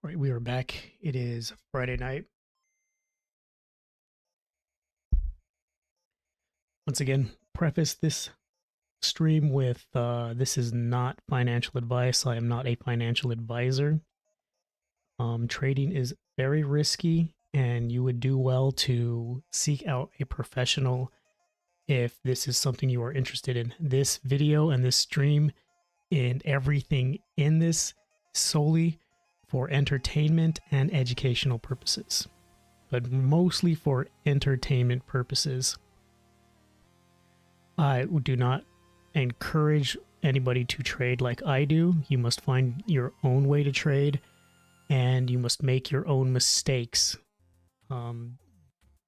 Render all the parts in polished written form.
Right, we are back. It is Friday night. Once again, preface this stream with this is not financial advice. I am not a financial advisor. Trading is very risky, and you would do well to seek out a professional if this is something you are interested in. This video and this stream and everything in this solely for entertainment and educational purposes, but mostly for entertainment purposes. I do not encourage anybody to trade like I do. You must find your own way to trade, and you must make your own mistakes.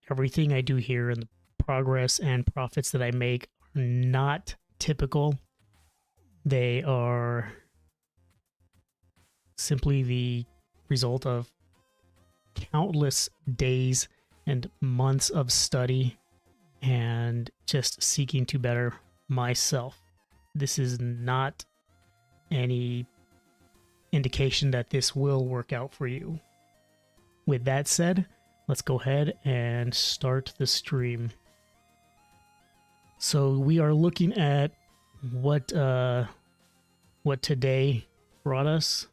Everything I do here and the progress and profits that I make are not typical. They are simply the result of countless days and months of study and just seeking to better myself. This is not any indication that this will work out for you. With that said, let's go ahead and start the stream. So we are looking at what today brought us.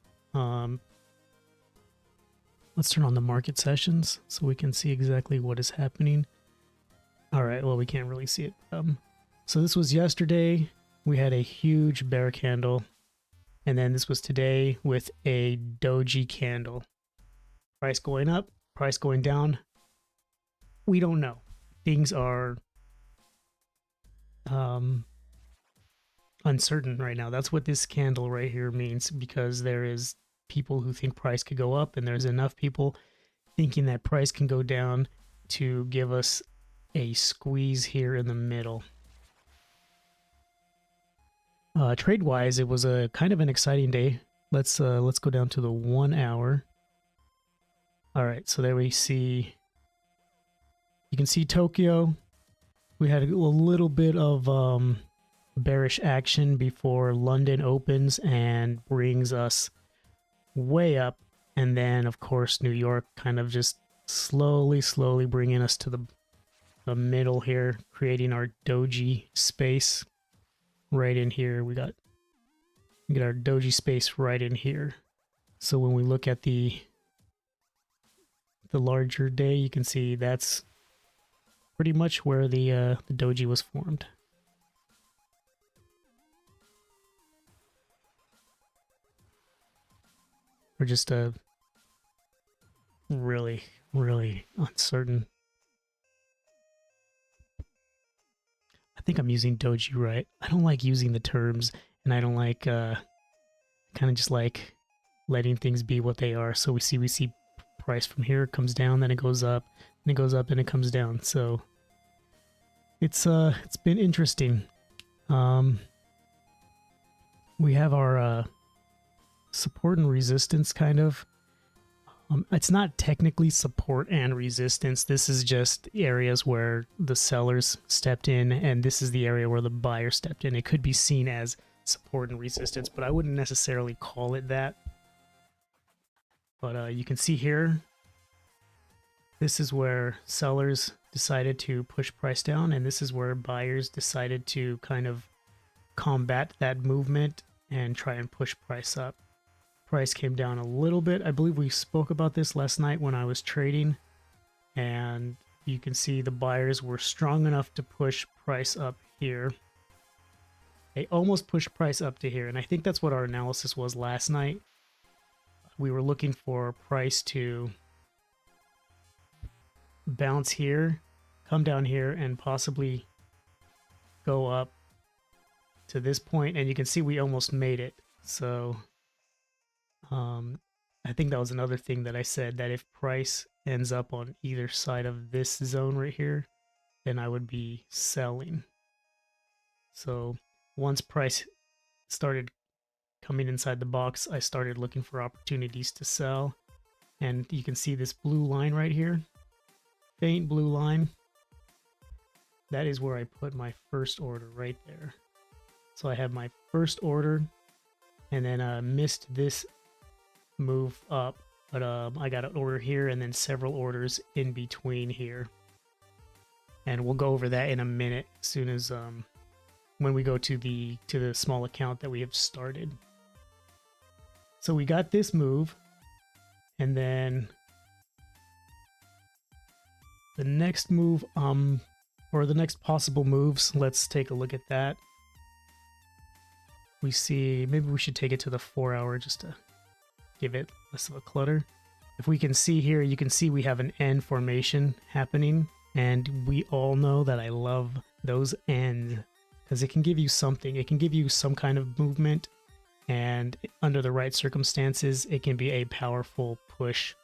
Let's turn on the market sessions so we can see exactly what is happening. All right, well, we can't really see it. So this was yesterday. We had a huge bear candle. And then this was today with a doji candle. Price going up, price going down. We don't know. Things are uncertain right now. That's what this candle right here means, because there is people who think price could go up, and there's enough people thinking that price can go down to give us a squeeze here in the middle. Trade wise, it was a kind of an exciting day. Let's go down to the 1 hour. All right, so there we see, you can see Tokyo. We had a little bit of bearish action before London opens and brings us way up, and then of course New York kind of just slowly bringing us to the middle here, creating our doji space right in here. We got our doji space right in here. So when we look at the larger day, you can see that's pretty much where the doji was formed. We're just really uncertain. I think I'm using doji right. I don't like using the terms, and I don't like kind of just like letting things be what they are. So we see price from here, it comes down, then it goes up, and it goes up, and it comes down. So it's been interesting. We have our support and resistance kind of. It's not technically support and resistance. This is just areas where the sellers stepped in, and this is the area where the buyer stepped in. It could be seen as support and resistance, but I wouldn't necessarily call it that. But you can see here, this is where sellers decided to push price down, and this is where buyers decided to kind of combat that movement and try and push price up. Price came down a little bit. I believe we spoke about this last night when I was trading, and you can see the buyers were strong enough to push price up here. They almost pushed price up to here, and I think that's what our analysis was last night. We were looking for price to bounce here, come down here, and possibly go up to this point, and you can see we almost made it. So I think that was another thing that I said, that if price ends up on either side of this zone right here, then I would be selling. So once price started coming inside the box, I started looking for opportunities to sell. And you can see this blue line right here, faint blue line. That is where I put my first order right there. So I have my first order, and then missed this move up But I got an order here and then several orders in between here. And we'll go over that in a minute as soon as when we go to the small account that we have started. So we got this move, and then the next move, or the next possible moves, let's take a look at that. We see, maybe we should take it to the 4 hour just to give it less of a clutter. If we can see here, you can see we have an N formation happening, and we all know that I love those N's because it can give you something. It can give you some kind of movement, and under the right circumstances, it can be a powerful push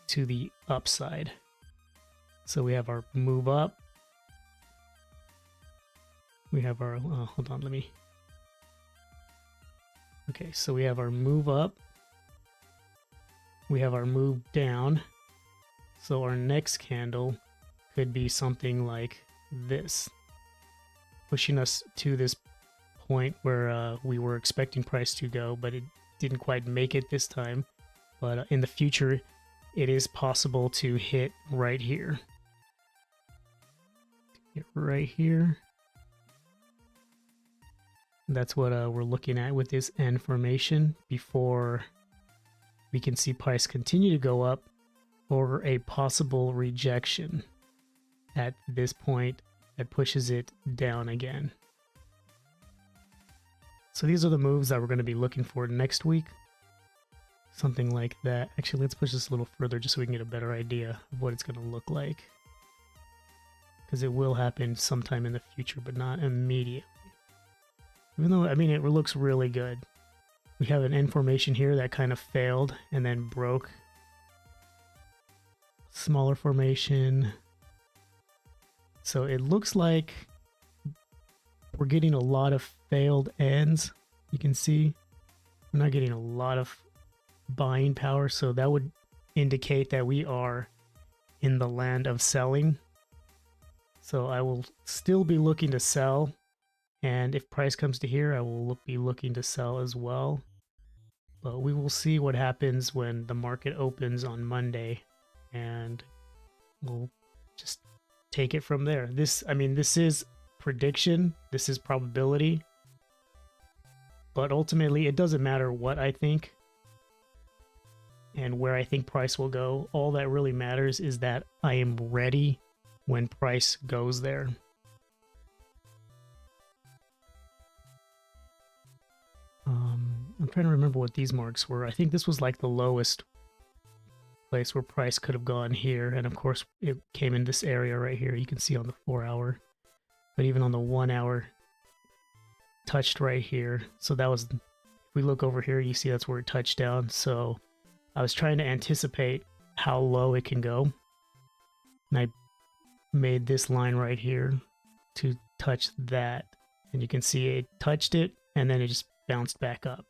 to the upside. So we have our move up. We have our, hold on, let me. Okay, so we have our move up. We have our move down. So our next candle could be something like this, pushing us to this point where we were expecting price to go, but it didn't quite make it this time. But in the future, it is possible to hit right here. Hit right here. That's what we're looking at with this N formation before we can see price continue to go up, or a possible rejection at this point that pushes it down again. So these are the moves that we're going to be looking for next week. Something like that. Actually, let's push this a little further just so we can get a better idea of what it's going to look like. Because it will happen sometime in the future, but not immediately. Even though, I mean, it looks really good. We have an N formation here that kind of failed and then broke. Smaller formation. So it looks like we're getting a lot of failed N's. You can see we're not getting a lot of buying power, so that would indicate that we are in the land of selling. So I will still be looking to sell, and if price comes to here, I will be looking to sell as well. But we will see what happens when the market opens on Monday, and we'll just take it from there. This, I mean, this is prediction, this is probability, but ultimately it doesn't matter what I think and where I think price will go. All that really matters is that I am ready when price goes there. I'm trying to remember what these marks were. I think this was like the lowest place where price could have gone here, and of course it came in this area right here. You can see on the 4 hour, but even on the 1 hour, touched right here. So that was, if we look over here, you see that's where it touched down. So I was trying to anticipate how low it can go, and I made this line right here to touch that, and you can see it touched it and then it just bounced back up.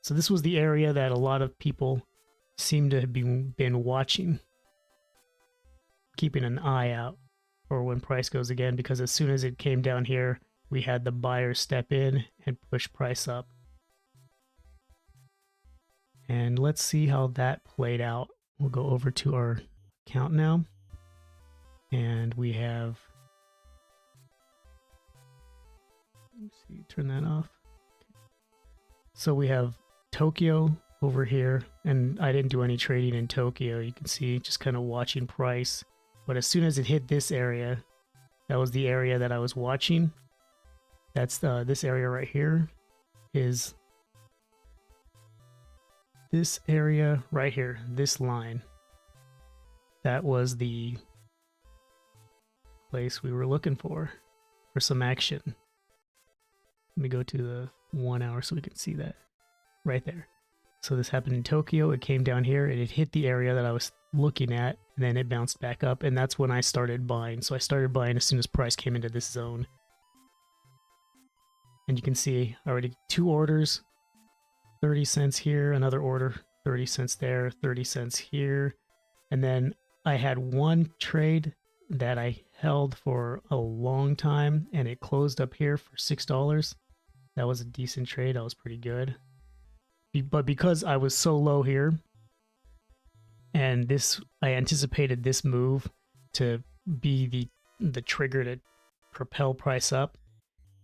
So this was the area that a lot of people seem to have been watching, keeping an eye out for when price goes again, because as soon as it came down here, we had the buyers step in and push price up. And let's see how that played out. We'll go over to our account now, and we have, let's see, turn that off. So we have Tokyo over here, and I didn't do any trading in Tokyo. You can see just kind of watching price. But as soon as it hit this area, that was the area that I was watching. That's this area right here is this area right here, this line. That was the place we were looking for some action. Let me go to the 1 hour so we can see that right there. So this happened in Tokyo. It came down here and it hit the area that I was looking at, and then it bounced back up, and that's when I started buying. So I started buying as soon as price came into this zone. And you can see already 2 orders, 30 cents here, another order, 30 cents there, 30 cents here. And then I had one trade that I held for a long time, and it closed up here for $6. That was a decent trade. That was pretty good. But because I was so low here, and I anticipated this move to be the trigger to propel price up.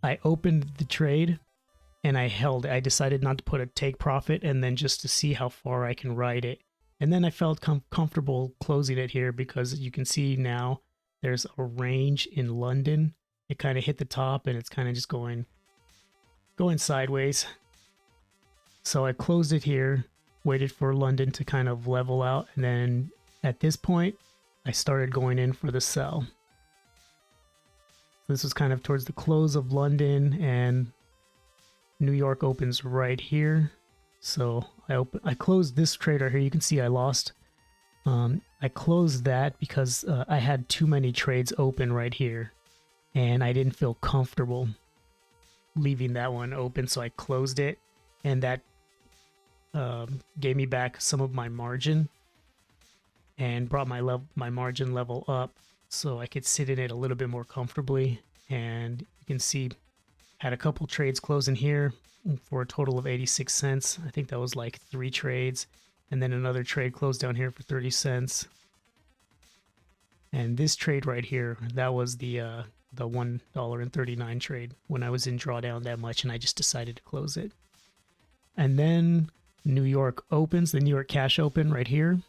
I opened the trade and I held it. I decided not to put a take profit, and then just to see how far I can ride it. And then I felt comfortable closing it here, because you can see now there's a range in London. It kind of hit the top and it's kind of just going sideways. So I closed it here, waited for London to kind of level out, and then at this point I started going in for the sell. This was kind of towards the close of London, and New York opens right here. So I closed this trade right here. You can see I lost. I closed that because I had too many trades open right here, and I didn't feel comfortable leaving that one open, so I closed it, and that gave me back some of my margin and brought my margin level up, so I could sit in it a little bit more comfortably. And you can see had a couple trades close in here for a total of 86 cents. I think that was like 3 trades, and then another trade closed down here for 30 cents. And this trade right here, that was the $1.39 trade when I was in drawdown that much, and I just decided to close it. And then New York opens, the New York cash open right here.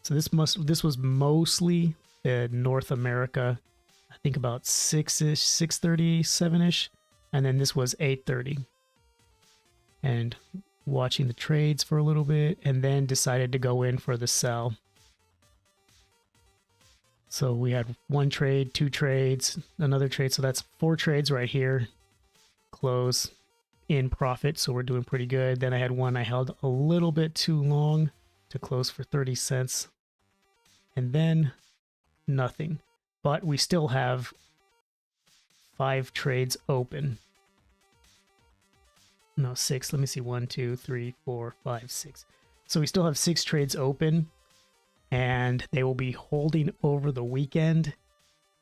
So this was mostly North America, I think about 6-ish, 6:30, 7-ish, and then this was 8:30. And watching the trades for a little bit, and then decided to go in for the sell. So we had 1 trade, 2 trades, another trade. So that's 4 trades right here. Close in profit. So we're doing pretty good. Then I had one I held a little bit too long to close for 30 cents. And then nothing. But we still have 5 trades open. No, 6. Let me see. 1, 2, 3, 4, 5, 6. So we still have 6 trades open, and they will be holding over the weekend.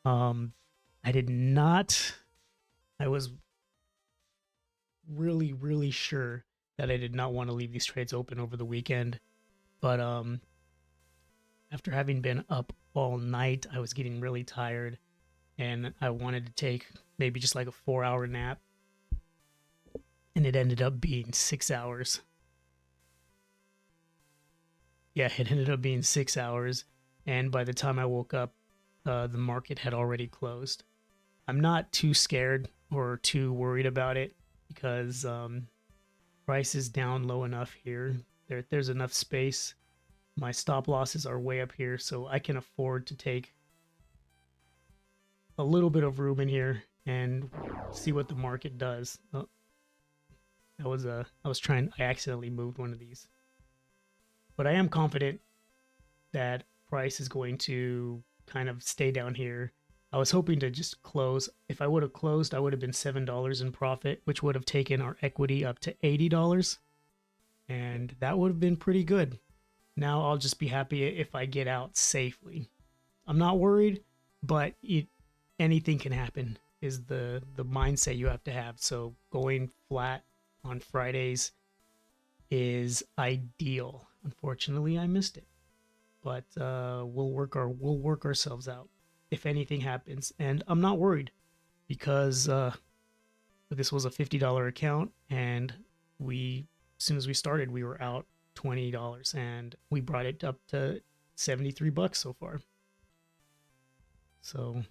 I was really, really sure that I did not want to leave these trades open over the weekend. But after having been up all night, I was getting really tired, and I wanted to take maybe just like a 4-hour nap. And it ended up being 6 hours. Yeah, it ended up being 6 hours. And by the time I woke up, the market had already closed. I'm not too scared or too worried about it, because price is down low enough here. There's enough space. My stop losses are way up here, so I can afford to take a little bit of room in here and see what the market does. Oh, I accidentally moved one of these. But I am confident that price is going to kind of stay down here. I was hoping to just close. If I would have closed, I would have been $7 in profit, which would have taken our equity up to $80. And that would have been pretty good. Now I'll just be happy if I get out safely. I'm not worried, but anything can happen is the mindset you have to have. So going flat on Fridays is ideal. Unfortunately, I missed it, but we'll work ourselves out if anything happens. And I'm not worried, because this was a $50 account, and as soon as we started, we were out $20, and we brought it up to $73 so far. So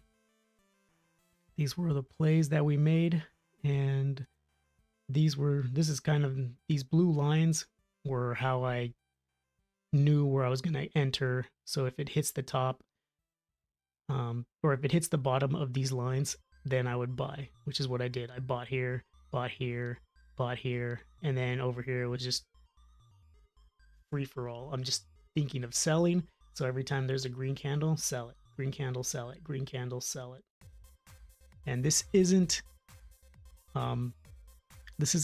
these were the plays that we made, and these blue lines were how I knew where I was going to enter. So if it hits the top, or if it hits the bottom of these lines, then I would buy, which is what I did. I bought here, bought here, bought here, and then over here it was just free for all. I'm just thinking of selling. So every time there's a green candle, sell it. Green candle, sell it. Green candle, sell it. And this isn't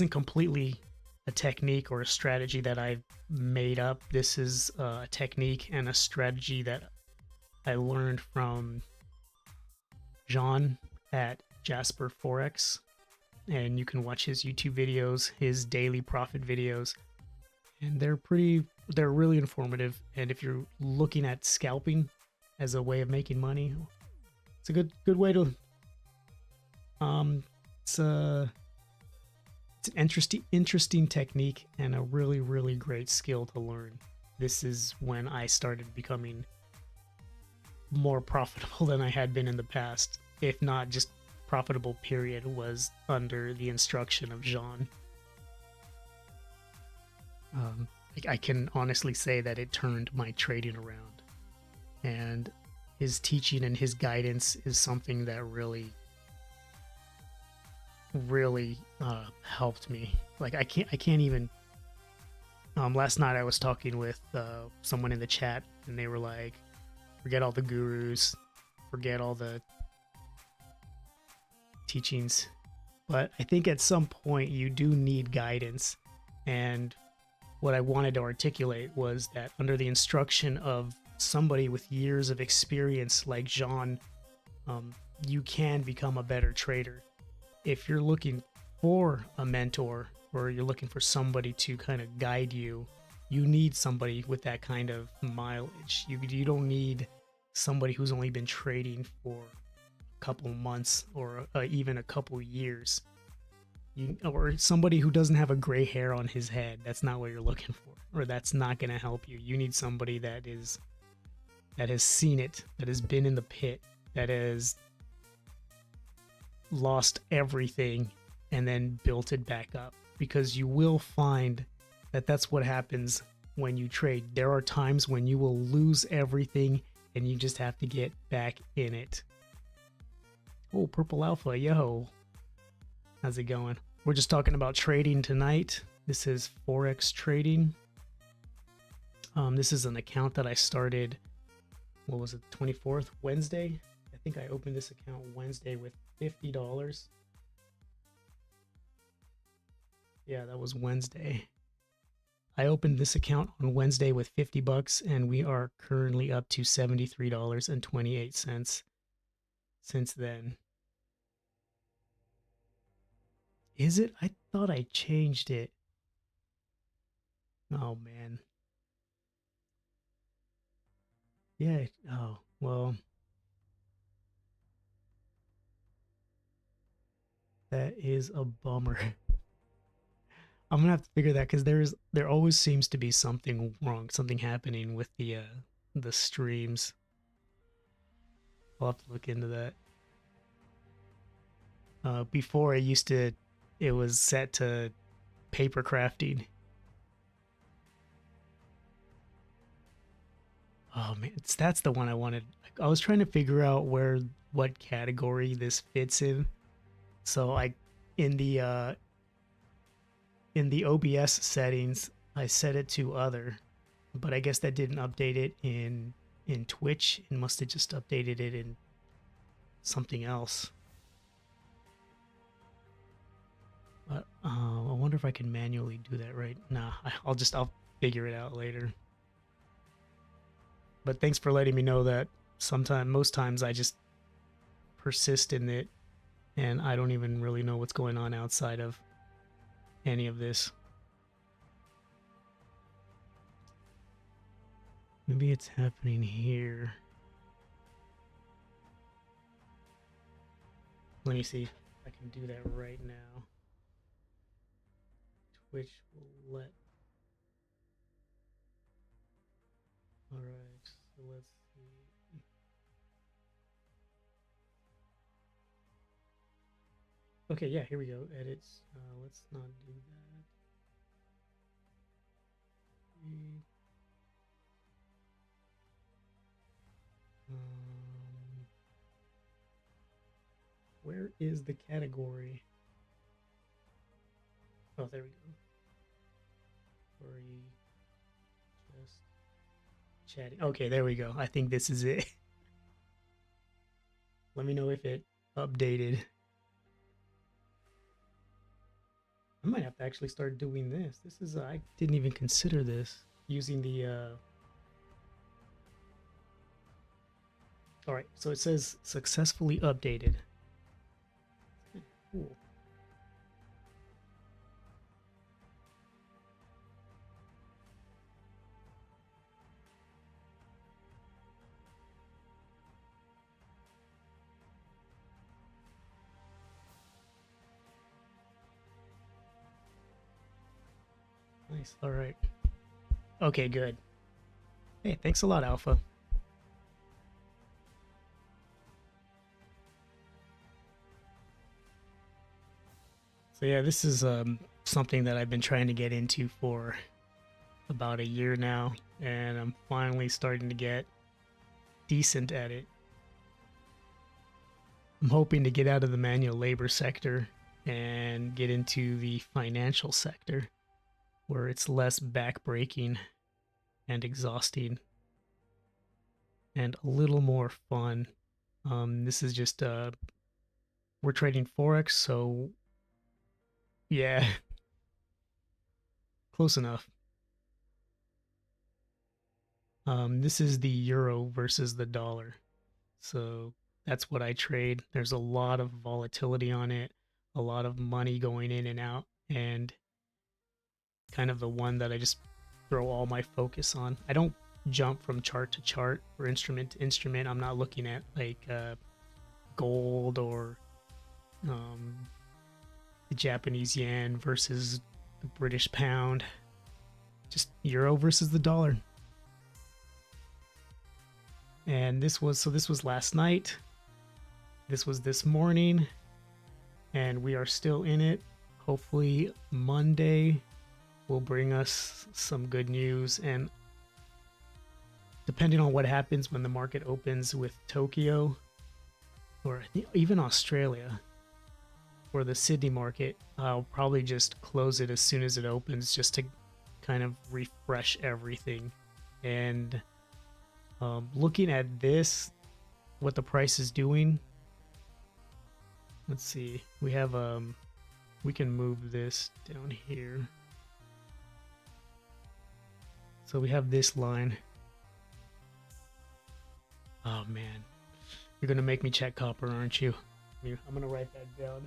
completely a technique or a strategy that I've made up. This is a technique and a strategy that I learned from John at Jasper Forex, and you can watch his YouTube videos, his daily profit videos, and they're pretty they're really informative. And if you're looking at scalping as a way of making money, it's a good way to. It's a it's an interesting technique and a really great skill to learn. This is when I started becoming more profitable than I had been in the past, if not just profitable period, was under the instruction of Jean. I can honestly say that it turned my trading around, and his teaching and his guidance is something that really helped me. Like I can't even. Last night I was talking with someone in the chat, and they were like, forget all the gurus, forget all the teachings. But I think at some point you do need guidance. And what I wanted to articulate was that under the instruction of somebody with years of experience like Jean, you can become a better trader. If you're looking for a mentor, or you're looking for somebody to kind of guide you, you need somebody with that kind of mileage. You don't need somebody who's only been trading for a couple months or even a couple years. Or somebody who doesn't have a gray hair on his head. That's not what you're looking for, or that's not going to help you. You need somebody that has seen it, that has been in the pit, that has lost everything and then built it back up. Because you will find that that's what happens when you trade. There are times when you will lose everything and you just have to get back in it. Oh, Purple Alpha, yo. How's it going? We're just talking about trading tonight. This is Forex trading. This is an account that I started, what was it, 24th, Wednesday? I think I opened this account Wednesday with $50. Yeah, that was Wednesday. I opened this account on Wednesday with 50 bucks, and we are currently up to $73.28 since then. Is it? I thought I changed it. Oh, man. Yeah. Oh, well. That is a bummer. I'm gonna have to figure that, because there always seems to be something wrong, something happening with the streams. I'll have to look into that. Before it was set to paper crafting. Oh man, that's the one I wanted. I was trying to figure out what category this fits in. So in the OBS settings, I set it to other, but I guess that didn't update it in Twitch. It must have just updated it in something else. But I wonder if I can manually do that right. Nah, I'll figure it out later. But thanks for letting me know that most times I just persist in it, and I don't even really know what's going on outside of any of this. Maybe it's happening here. Let me see if I can do that right now. Twitch will let. Alright, so let's see. Okay, yeah, here we go. Edits. Let's not do that. Where is the category? Oh, there we go. Sorry. Just chatting. Okay, there we go. I think this is it. Let me know if it updated. I might have to actually start doing this. This is, I didn't even consider this. Using the, Alright, so it says successfully updated. Cool. Nice. All right. Okay, good. Hey, thanks a lot, Alpha. So yeah, this is something that I've been trying to get into for about a year now, and I'm finally starting to get decent at it. I'm hoping to get out of the manual labor sector and get into the financial sector where it's less backbreaking and exhausting and a little more fun. This is just we're trading Forex, so yeah, close enough. This is the euro versus the dollar. So that's what I trade. There's a lot of volatility on it, a lot of money going in and out, and kind of the one that I just throw all my focus on. I don't jump from chart to chart or instrument to instrument. I'm not looking at like gold or the Japanese yen versus the British pound. Just euro versus the dollar. And this was last night. This was this morning, and we are still in it. Hopefully Monday will bring us some good news, and depending on what happens when the market opens with Tokyo or even Australia or the Sydney market, I'll probably just close it as soon as it opens just to kind of refresh everything. And looking at this, what the price is doing, let's see, we have we can move this down here. So we have this line. Oh man, you're gonna make me check copper, aren't you? I'm gonna write that down.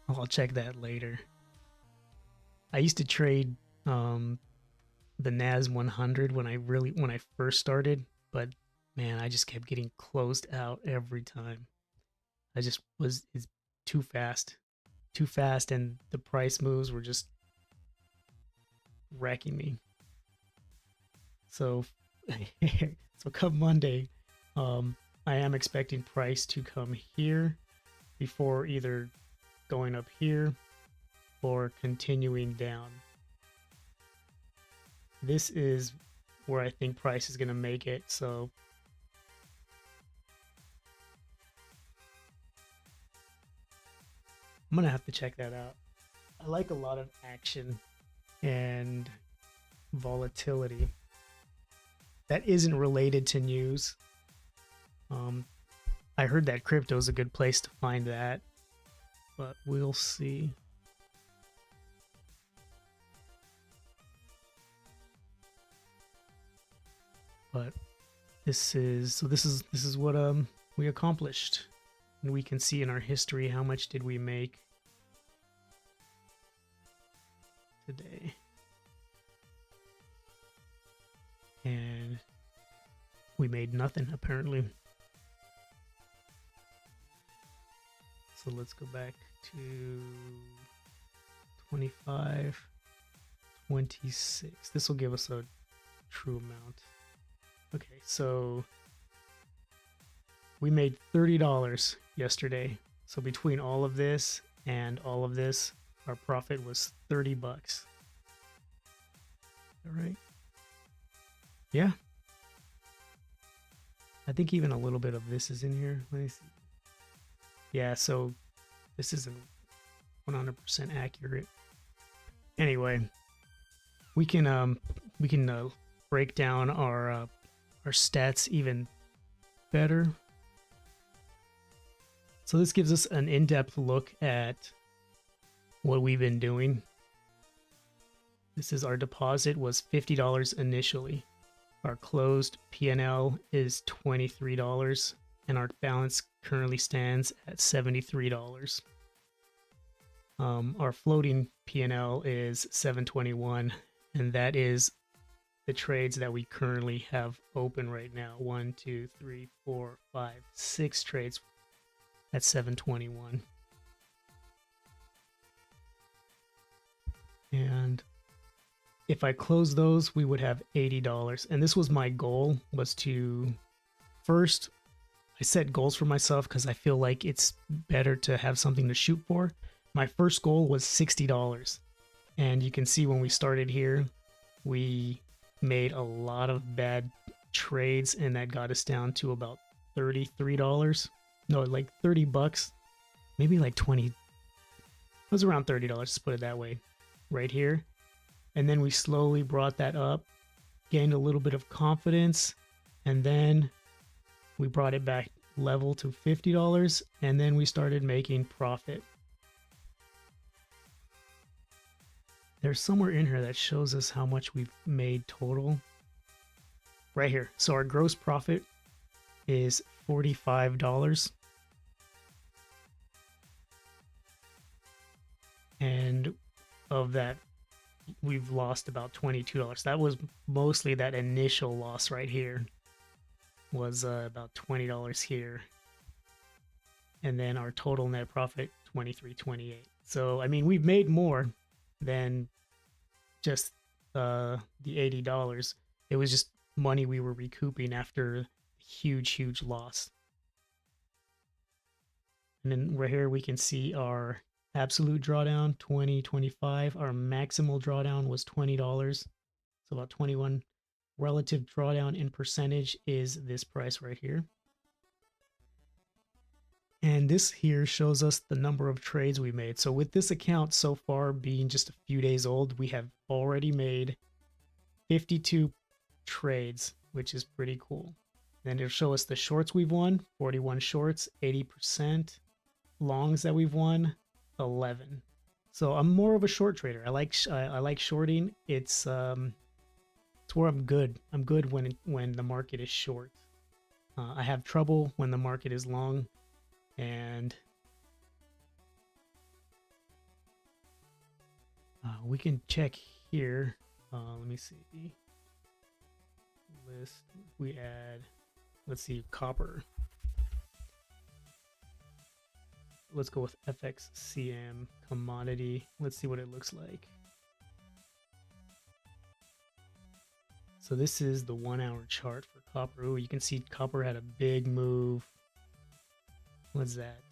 I'll check that later. I used to trade the NAS 100 when I first started, but man, I just kept getting closed out every time. It's too fast, and the price moves were just wrecking me. So, so come Monday, I am expecting price to come here before either going up here or continuing down. This is where I think price is going to make it, so I'm going to have to check that out. I like a lot of action and volatility that isn't related to news. I heard that crypto is a good place to find that, but we'll see. But this is what we accomplished, and we can see in our history how much did we make today. And we made nothing apparently. So let's go back to 25, 26. This will give us a true amount. Okay, so we made $30 yesterday. So between all of this and all of this, our profit was 30 bucks. All right. Yeah. I think even a little bit of this is in here. Let me see. Yeah, so this isn't 100% accurate. Anyway, we can break down our stats even better. So this gives us an in-depth look at what we've been doing. This is our deposit was $50 initially. Our closed P&L is $23, and our balance currently stands at $73. Our floating P&L is $721, and that is the trades that we currently have open right now. 1, 2, 3, 4, 5, 6 trades at $721. And if I close those, we would have $80. And this was my goal, was to first, I set goals for myself because I feel like it's better to have something to shoot for. My first goal was $60. And you can see when we started here, we made a lot of bad trades, and that got us down to about $33. No, like 30 bucks, maybe like 20. It was around $30, let's put it that way, right here. And then we slowly brought that up, gained a little bit of confidence, and then we brought it back level to $50, and then we started making profit. There's somewhere in here that shows us how much we've made total. Right here. So our gross profit is $45. And of that, we've lost about $22. That was mostly that initial loss right here. Was about $20 here. And then our total net profit, $23.28. So, I mean, we've made more than just the $80. It was just money we were recouping after a huge loss. And then right here we can see our absolute drawdown, 20.25. Our maximal drawdown was $20. So about 21. Relative drawdown in percentage is this price right here. And this here shows us the number of trades we made. So with this account so far being just a few days old, we have already made 52 trades, which is pretty cool. Then it'll show us the shorts we've won, 41 shorts, 80%. Longs that we've won, 11. So I'm more of a short trader. I like shorting. It's where I'm good. I'm good when the market is short. I have trouble when the market is long. And we can check here. Let me see. List. We add, let's see, copper. Let's go with FXCM commodity. Let's see what it looks like. So this is the 1 hour chart for copper. Ooh, you can see copper had a big move. What's that?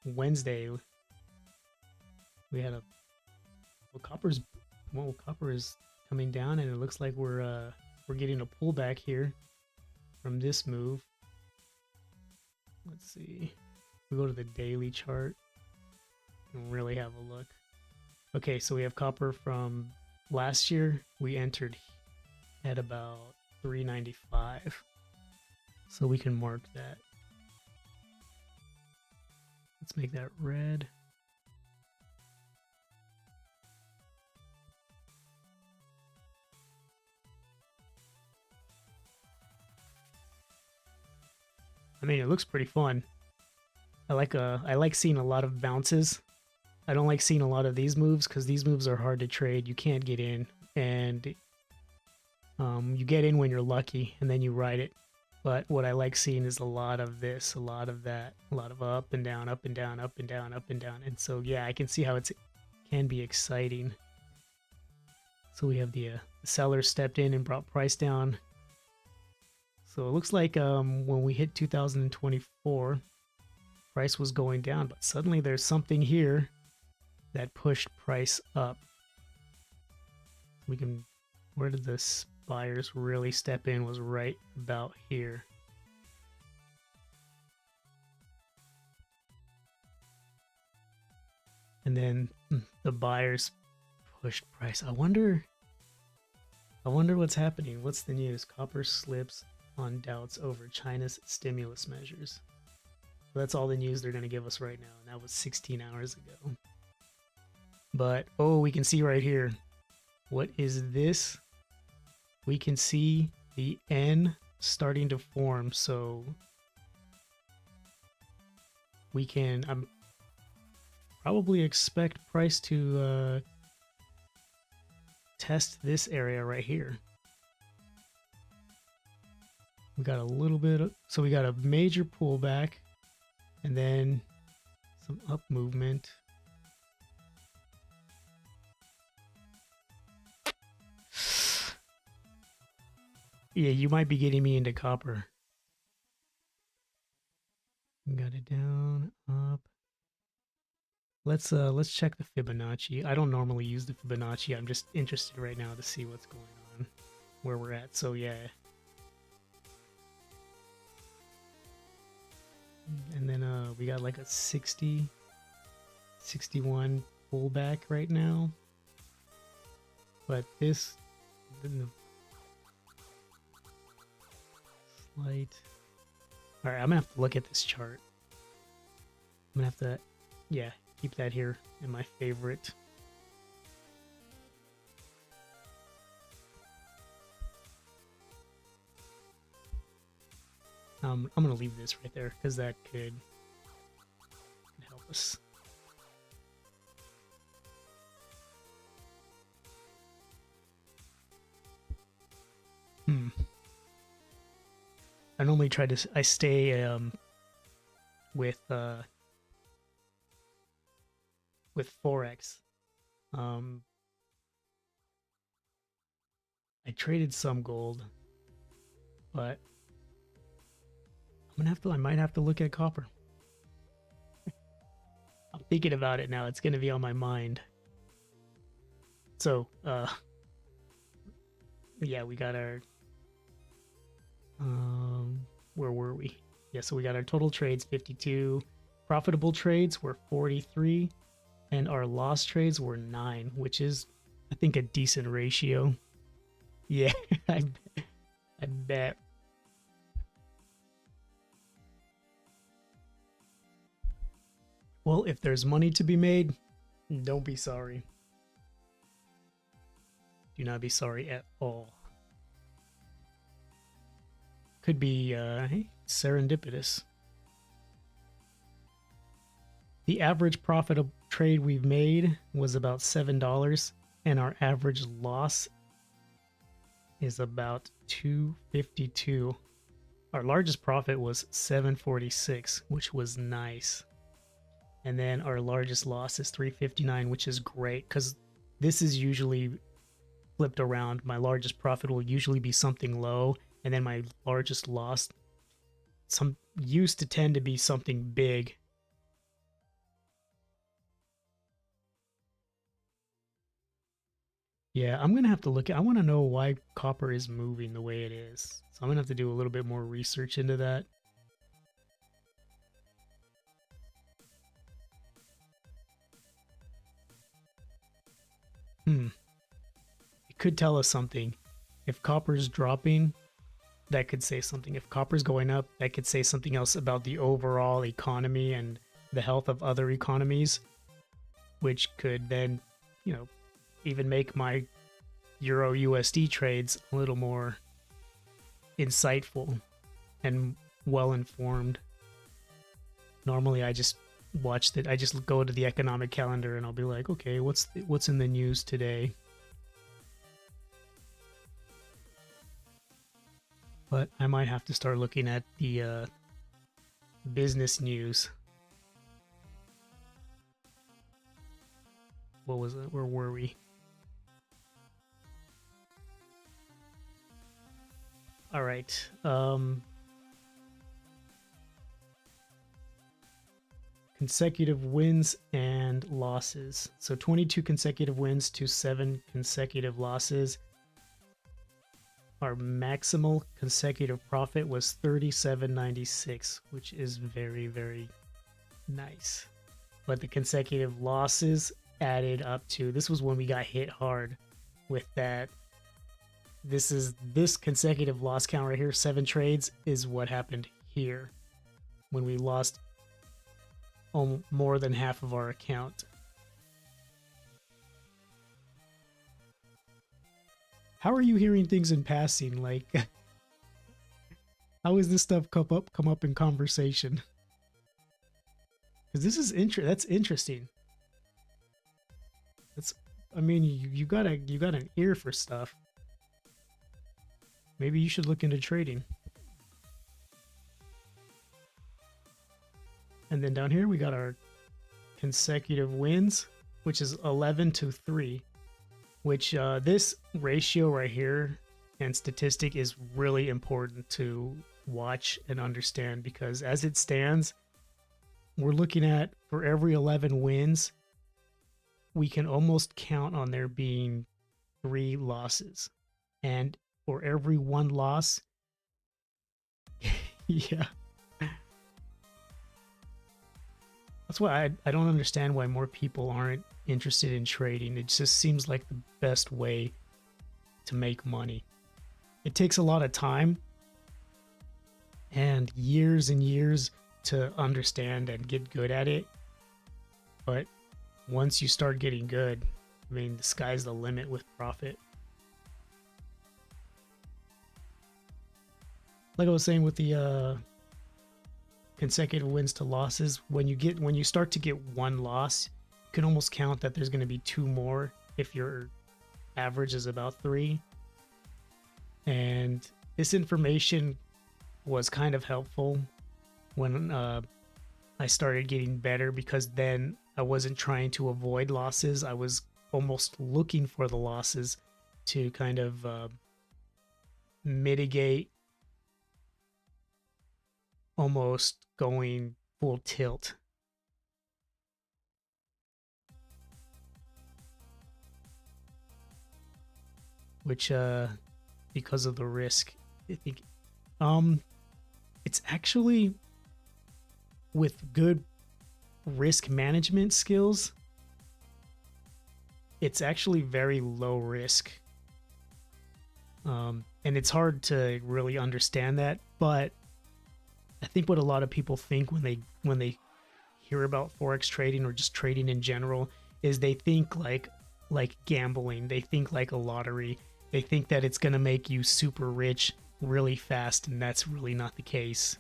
Wednesday, we had a copper is coming down, and it looks like we're getting a pullback here from this move. Let's see. We go to the daily chart and really have a look. Okay, so we have copper from last year. We entered at about 395, so we can mark that. Let's make that red. I mean, it looks pretty fun. I like seeing a lot of bounces. I don't like seeing a lot of these moves because these moves are hard to trade. You can't get in, and you get in when you're lucky, and then you ride it. But what I like seeing is a lot of this, a lot of that, a lot of up and down, up and down, up and down, up and down. And so, yeah, I can see how it can be exciting. So we have the seller stepped in and brought price down. So it looks like when we hit 2024, price was going down, but suddenly there's something here that pushed price up. We can, where did this buyers really step in was right about here. And then the buyers pushed price. I wonder what's happening. What's the news? Copper slips on doubts over China's stimulus measures. So that's all the news they're going to give us right now, and that was 16 hours ago. But oh, we can see right here. What is this? We can see the N starting to form, so we can probably expect price to test this area right here. We got a little bit of, so we got a major pullback and then some up movement. Yeah, you might be getting me into copper. Got it down, up. Let's check the Fibonacci. I don't normally use the Fibonacci. I'm just interested right now to see what's going on, where we're at. So yeah. And then we got like a 60, 61 pullback right now. But this slight. All right, I'm gonna have to look at this chart. I'm gonna have to, yeah, keep that here in my favorite. I'm gonna leave this right there because that could help us. I normally try to. I stay with Forex. I traded some gold, but I might have to look at copper. I'm thinking about it now. It's gonna be on my mind. So, yeah, we got our where were we? Yeah, so we got our total trades 52, profitable trades were 43, and our lost trades were 9, which is I think a decent ratio. Yeah, I bet. Well, if there's money to be made, don't be sorry. Do not be sorry at all. Could be serendipitous. The average profit of trade we've made was about $7, and our average loss is about $2.52. Our largest profit was $7.46, which was nice. And then our largest loss is $3.59, which is great because this is usually flipped around. My largest profit will usually be something low, and then my largest loss used to tend to be something big. Yeah, I'm gonna have to look at. I want to know why copper is moving the way it is. So I'm gonna have to do a little bit more research into that. It could tell us something. If copper's dropping, that could say something. If copper's going up, that could say something else about the overall economy and the health of other economies, which could then, even make my Euro USD trades a little more insightful and well informed. Normally I just I just go to the economic calendar and I'll be like, okay, what's in the news today? But I might have to start looking at the business news. What was it? Where were we? All right. Consecutive wins and losses. So 22 consecutive wins to 7 consecutive losses. Our maximal consecutive profit was $37.96, which is very, very nice. But the consecutive losses added up to, this was when we got hit hard with that. This consecutive loss count right here, 7 trades, is what happened here when we lost more than half of our account. How are you hearing things in passing? Like, how is this stuff come up in conversation? Because this is that's interesting. I mean, you got an ear for stuff. Maybe you should look into trading. And then down here we got our consecutive wins, which is 11 to 3, which this ratio right here and statistic is really important to watch and understand, because as it stands, we're looking at, for every 11 wins, we can almost count on there being 3 losses. And for every 1 loss, yeah. That's why I don't understand why more people aren't interested in trading. It just seems like the best way to make money. It takes a lot of time and years to understand and get good at it. But once you start getting good, I mean, the sky's the limit with profit. Like I was saying with the consecutive wins to losses, when you start to get 1 loss, you can almost count that there's going to be 2 more if your average is about 3. And this information was kind of helpful when I started getting better, because then I wasn't trying to avoid losses. I was almost looking for the losses to kind of mitigate almost going full tilt. Which because of the risk, I think it's actually, with good risk management skills, it's actually very low risk. And it's hard to really understand that, but I think what a lot of people think when they hear about forex trading or just trading in general is they think like gambling. They think like a lottery. They think that it's gonna make you super rich really fast, and that's really not the case.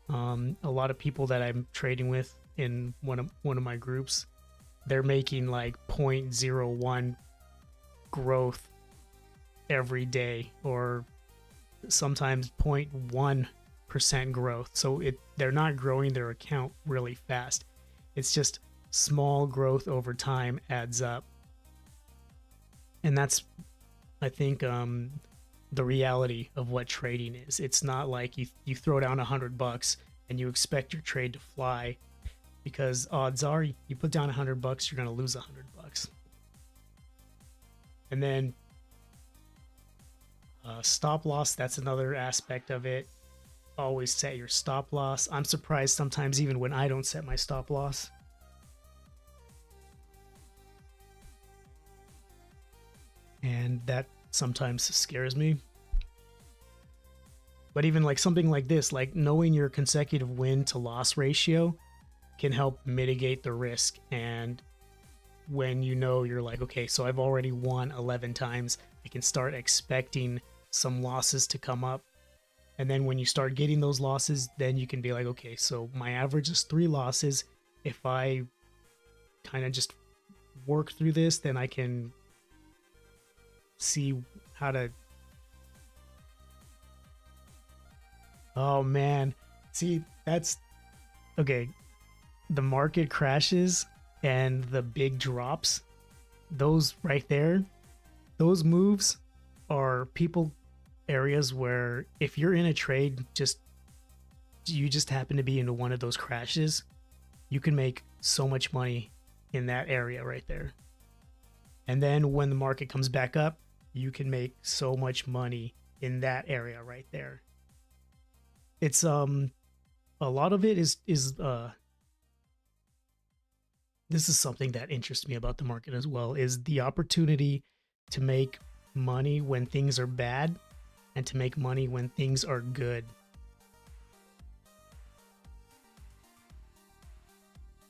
A lot of people that I'm trading with in one of my groups, they're making like 0.01 growth every day, or sometimes 0.1% growth. So they're not growing their account really fast. It's just small growth over time adds up. And that's, I think, the reality of what trading is. It's not like you throw down $100 and you expect your trade to fly, because odds are you put down $100, you're going to lose $100. And then stop loss, that's another aspect of it. Always set your stop loss. I'm surprised sometimes even when I don't set my stop loss. And that sometimes scares me. But even like something like this, like knowing your consecutive win to loss ratio can help mitigate the risk. And when you know you're like, okay, so I've already won 11 times, I can start expecting some losses to come up. And then when you start getting those losses, then you can be like, okay, so my average is 3 losses. If I kind of just work through this, then I can see how to... Oh man, see, that's okay. The market crashes and the big drops, those right there, those moves are areas where if you're in a trade, you just happen to be into one of those crashes, you can make so much money in that area right there. And then when the market comes back up, you can make so much money in that area right there. It's a lot of it is this is something that interests me about the market as well, is the opportunity to make money when things are bad and to make money when things are good.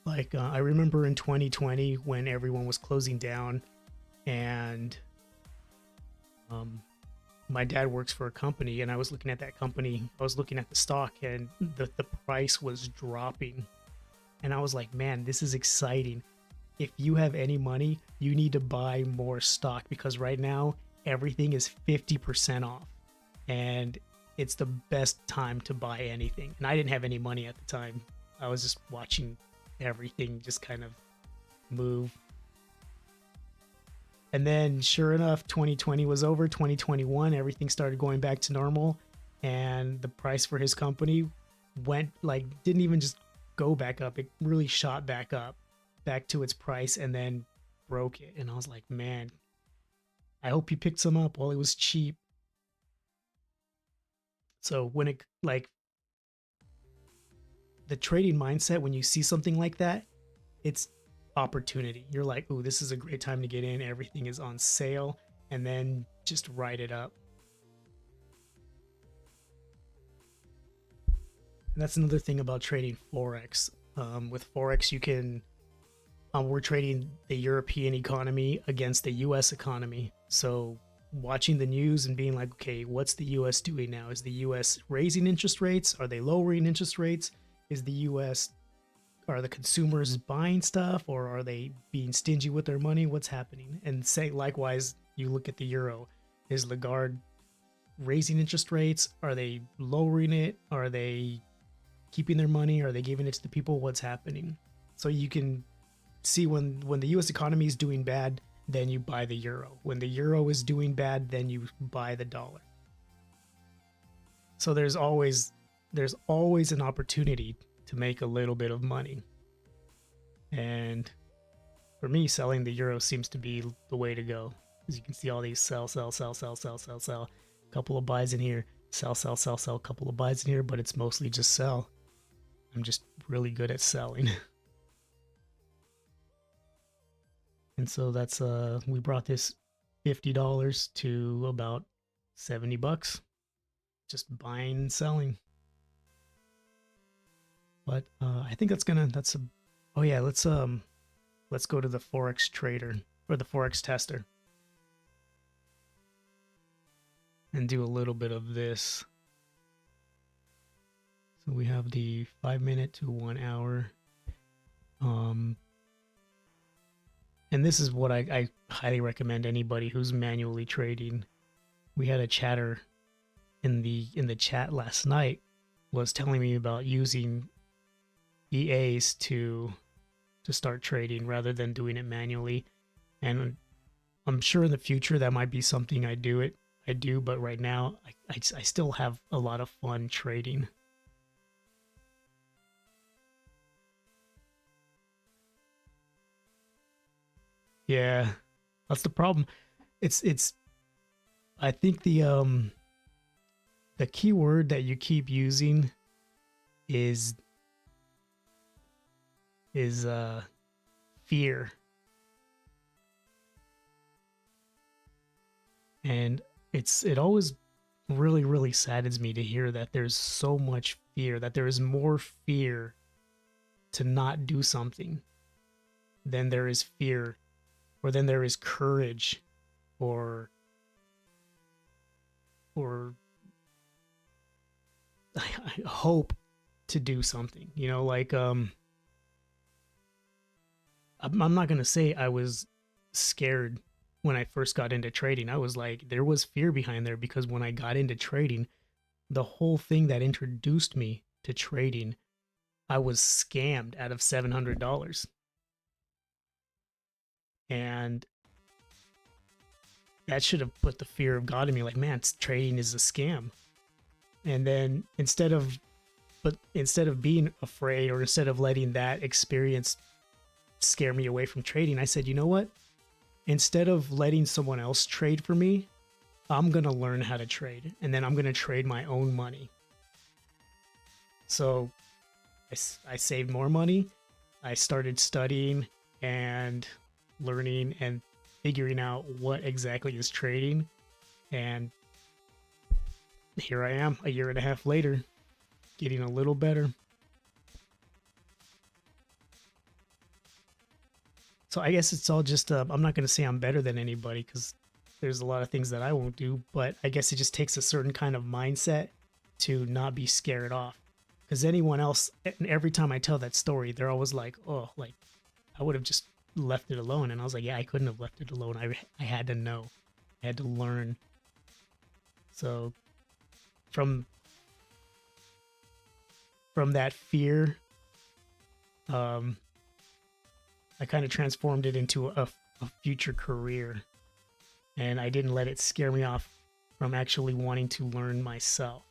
Like I remember in 2020 when everyone was closing down, and my dad works for a company, and I was looking at that company, I was looking at the stock, and the price was dropping. And I was like, man, this is exciting. If you have any money, you need to buy more stock, because right now everything is 50% off. And it's the best time to buy anything. And I didn't have any money at the time. I was just watching everything just kind of move. And then sure enough, 2020 was over, 2021, everything started going back to normal. And the price for his company went like, didn't even just go back up. It really shot back up, back to its price, and then broke it. And I was like, man, I hope he picked some up while it was cheap. So when it, like, the trading mindset, when you see something like that, it's opportunity. You're like, ooh, this is a great time to get in. Everything is on sale, and then just ride it up. And that's another thing about trading Forex. With Forex, you can, we're trading the European economy against the US economy. So watching the news and being like, okay, what's the US doing now? Is the US raising interest rates? Are they lowering interest rates? Is the US, are the consumers buying stuff, or are they being stingy with their money? What's happening? And say likewise, you look at the euro. Is Lagarde raising interest rates? Are they lowering it? Are they keeping their money? Are they giving it to the people? What's happening? So you can see when the US economy is doing bad, then you buy the euro. When the euro is doing bad, then you buy the dollar. So there's always an opportunity to make a little bit of money. And for me, selling the euro seems to be the way to go. As you can see, all these sell, sell, sell, sell, sell, sell, sell. A couple of buys in here, sell, sell, sell, sell. A couple of buys in here, but it's mostly just sell. I'm just really good at selling. And so that's we brought this $50 to about $70, just buying and selling. But I think oh yeah, let's go to the Forex trader, or the Forex tester, and do a little bit of this. So we have the 5-minute to 1 hour. And this is what I highly recommend anybody who's manually trading. We had a chatter in the chat last night was telling me about using EAs to start trading rather than doing it manually. And I'm sure in the future that might be something I do, but right now I still have a lot of fun trading. Yeah, that's the problem. It's I think the key word that you keep using is fear. And it always really, really saddens me to hear that there's so much fear, that there is more fear to not do something than there is fear, or then there is courage, or hope to do something. You know, like I'm not gonna say I was scared when I first got into trading. I was like, there was fear behind there, because when I got into trading, the whole thing that introduced me to trading, I was scammed out of $700. And that should have put the fear of God in me, like, man, trading is a scam. And then instead of being afraid, or instead of letting that experience scare me away from trading, I said, you know what? Instead of letting someone else trade for me, I'm going to learn how to trade, and then I'm going to trade my own money. So I saved more money. I started studying and learning and figuring out what exactly is trading. And here I am, a year and a half later, getting a little better. So I guess it's all just, I'm not going to say I'm better than anybody, because there's a lot of things that I won't do, but I guess it just takes a certain kind of mindset to not be scared off. Because anyone else, and every time I tell that story, they're always like, oh, like, I would have just left it alone. And I was like, yeah, I couldn't have left it alone. I had to know. I had to learn. So from that fear, I kind of transformed it into a future career. and I didn't let it scare me off from actually wanting to learn myself.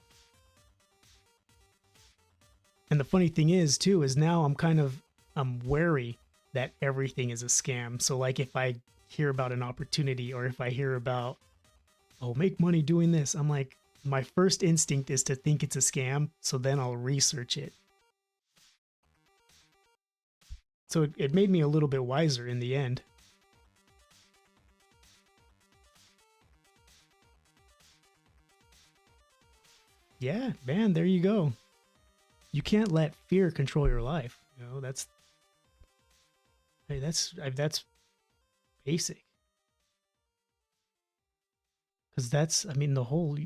And the funny thing is too is now I'm wary that everything is a scam. So like if I hear about an opportunity or if I hear about, oh, make money doing this, I'm like, my first instinct is to think it's a scam, so then I'll research it. So it made me a little bit wiser in the end. Yeah, man, there you go. You can't let fear control your life. You know, that's basic. Because that's, I mean, the whole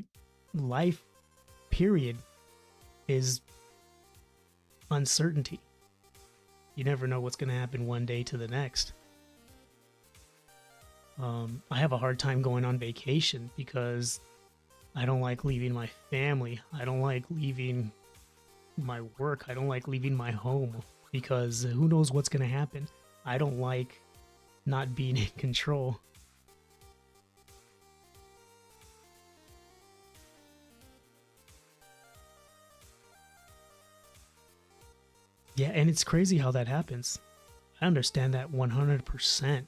life period is uncertainty. You never know what's going to happen one day to the next. I have a hard time going on vacation because I don't like leaving my family. I don't like leaving my work. I don't like leaving my home because who knows what's going to happen. I don't like not being in control. Yeah, and it's crazy how that happens. I understand that 100%.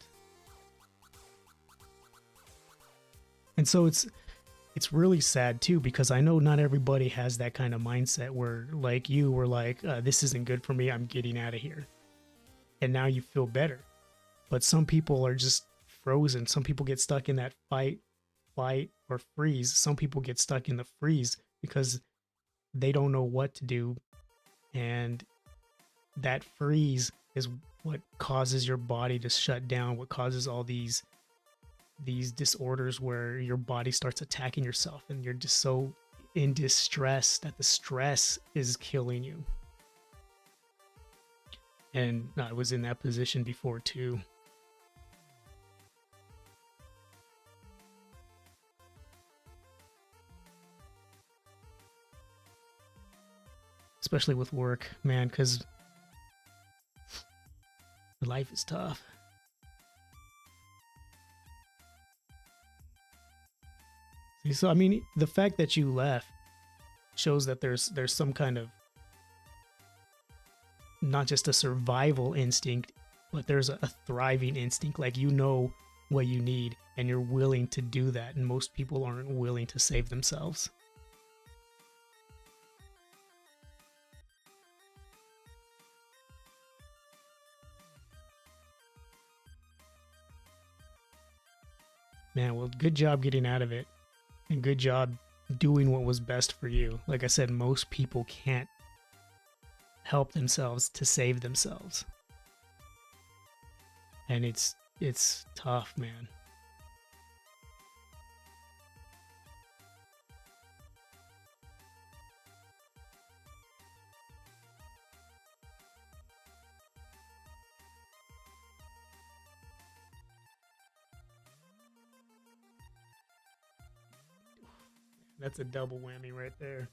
And so it's really sad too because I know not everybody has that kind of mindset where like you were like this isn't good for me, I'm getting out of here. And now you feel better. But some people are just frozen. Some people get stuck in that fight, flight, or freeze. Some people get stuck in the freeze because they don't know what to do, and that freeze is what causes your body to shut down, what causes all these disorders where your body starts attacking yourself and you're just so in distress that the stress is killing you. And I was in that position before too. Especially with work, man, because life is tough. So I mean, the fact that you left shows that there's some kind of not just a survival instinct, but there's a thriving instinct. Like you know what you need and you're willing to do that, and most people aren't willing to save themselves. Man, well, good job getting out of it, and good job doing what was best for you. Like I said, most people can't help themselves to save themselves. And it's tough, man. That's a double whammy right there.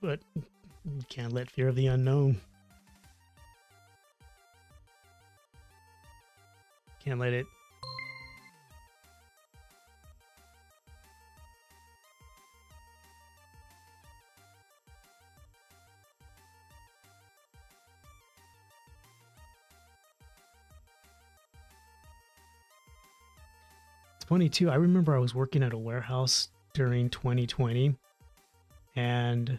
But you can't let fear of the unknown. Can't let it. It's funny too. I remember I was working at a warehouse during 2020, and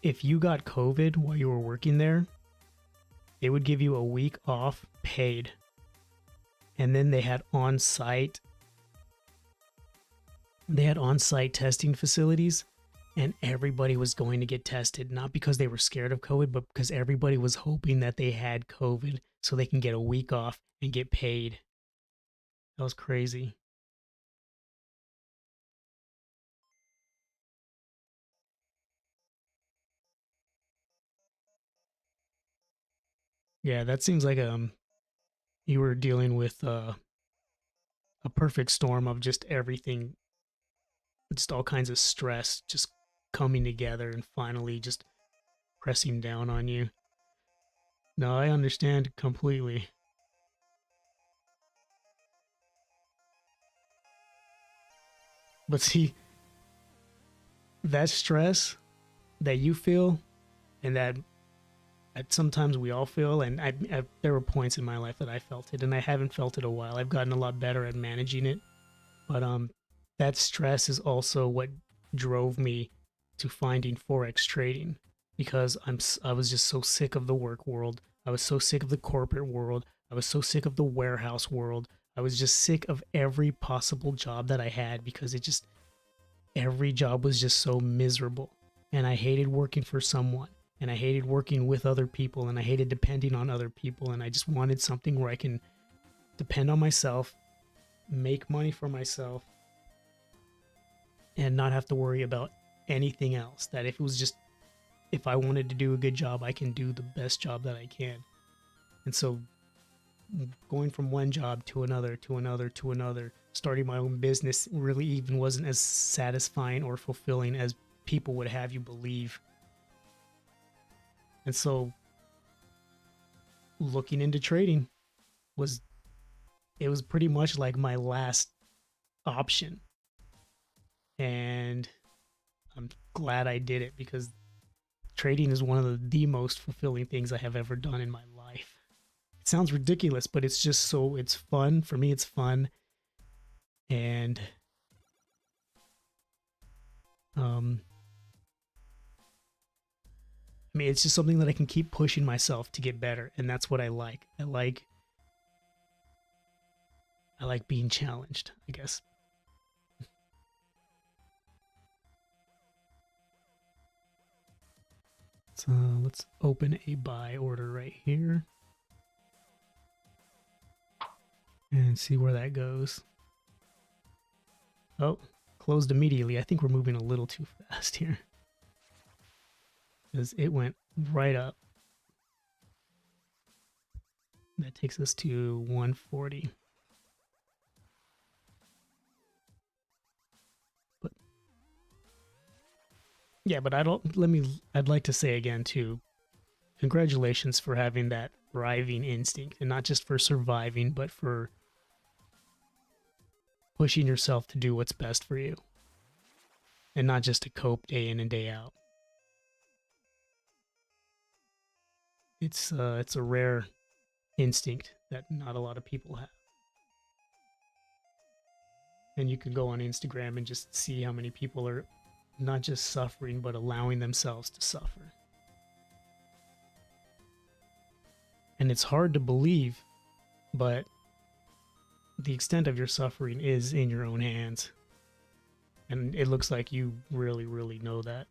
if you got COVID while you were working there, they would give you a week off paid. And then they had on-site testing facilities, and everybody was going to get tested, not because they were scared of COVID, but because everybody was hoping that they had COVID so they can get a week off and get paid. That was crazy. Yeah, that seems like you were dealing with a perfect storm of just everything just all kinds of stress just coming together and finally just pressing down on you. No, I understand completely. But see, that stress that you feel and that sometimes we all feel, and there were points in my life that I felt it, and I haven't felt it a while. I've gotten a lot better at managing it, but that stress is also what drove me to finding Forex trading, because I was just so sick of the work world. I was so sick of the corporate world. I was so sick of the warehouse world. I was just sick of every possible job that I had, because every job was just so miserable, and I hated working for someone. And I hated working with other people, and I hated depending on other people, and I just wanted something where I can depend on myself, make money for myself, and not have to worry about anything else. That if I wanted to do a good job, I can do the best job that I can. And so going from one job to another, to another, to another, starting my own business really even wasn't as satisfying or fulfilling as people would have you believe. And so looking into trading was pretty much like my last option. And I'm glad I did it, because trading is one of the most fulfilling things I have ever done in my life. It sounds ridiculous, but it's just it's fun. For me, it's fun. And I mean, it's just something that I can keep pushing myself to get better, and that's what I like. I like being challenged, I guess. So let's open a buy order right here and see where that goes. Oh, closed immediately. I think we're moving a little too fast here, because it went right up. That takes us to 140. But yeah, but I'd like to say again too, congratulations for having that thriving instinct, and not just for surviving, but for pushing yourself to do what's best for you, and not just to cope day in and day out. It's a rare instinct that not a lot of people have. And you can go on Instagram and just see how many people are not just suffering, but allowing themselves to suffer. And it's hard to believe, but the extent of your suffering is in your own hands. And it looks like you really, really know that.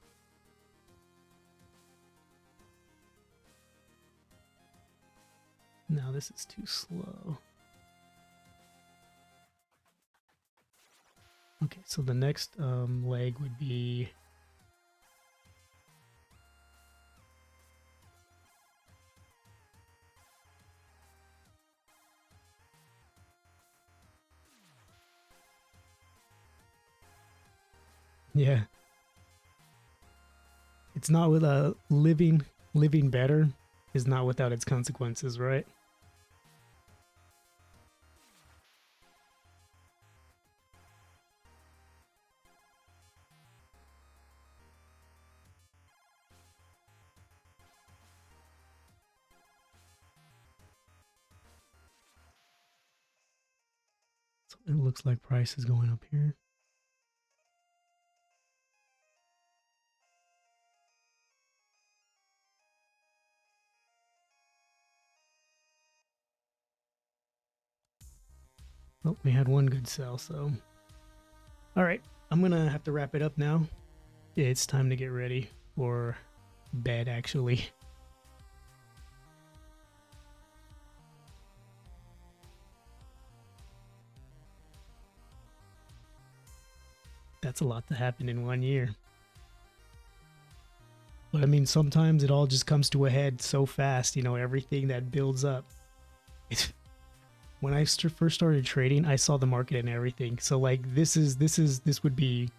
Now this is too slow. Okay, so the next leg would be yeah. It's not with a living better is not without its consequences, right? So it looks like price is going up here. Oh, we had one good sell, so. All right, I'm gonna have to wrap it up now. It's time to get ready for bed, actually. That's a lot to happen in 1 year. But I mean, sometimes it all just comes to a head so fast, you know, everything that builds up. When I first started trading, I saw the market and everything. So like this would be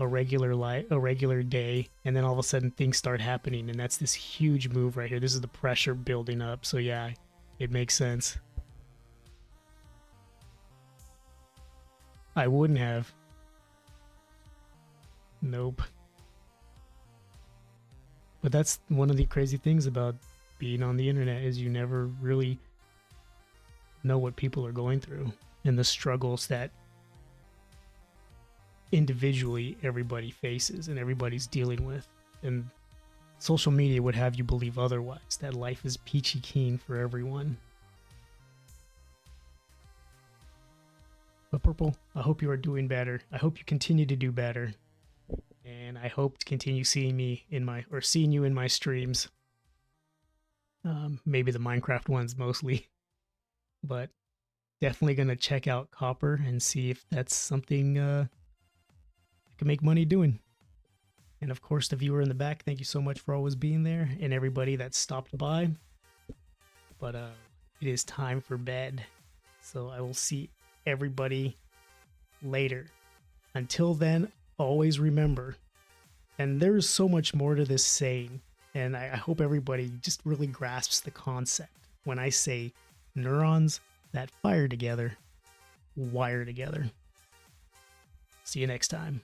a regular day, and then all of a sudden things start happening, and that's this huge move right here. This is the pressure building up. So yeah, it makes sense. I wouldn't have. Nope. But that's one of the crazy things about being on the internet, is you never really know what people are going through and the struggles that individually everybody faces and everybody's dealing with. And social media would have you believe otherwise, that life is peachy keen for everyone. But Purple, I hope you are doing better. I hope you continue to do better. And I hope to continue seeing you in my streams. Maybe the Minecraft ones mostly. But definitely gonna check out Copper and see if that's something I can make money doing. And of course, the viewer in the back, thank you so much for always being there, and everybody that stopped by. But it is time for bed, so I will see everybody later. Until then, always remember, and there's so much more to this saying, and I hope everybody just really grasps the concept when I say neurons that fire together, wire together. See you next time.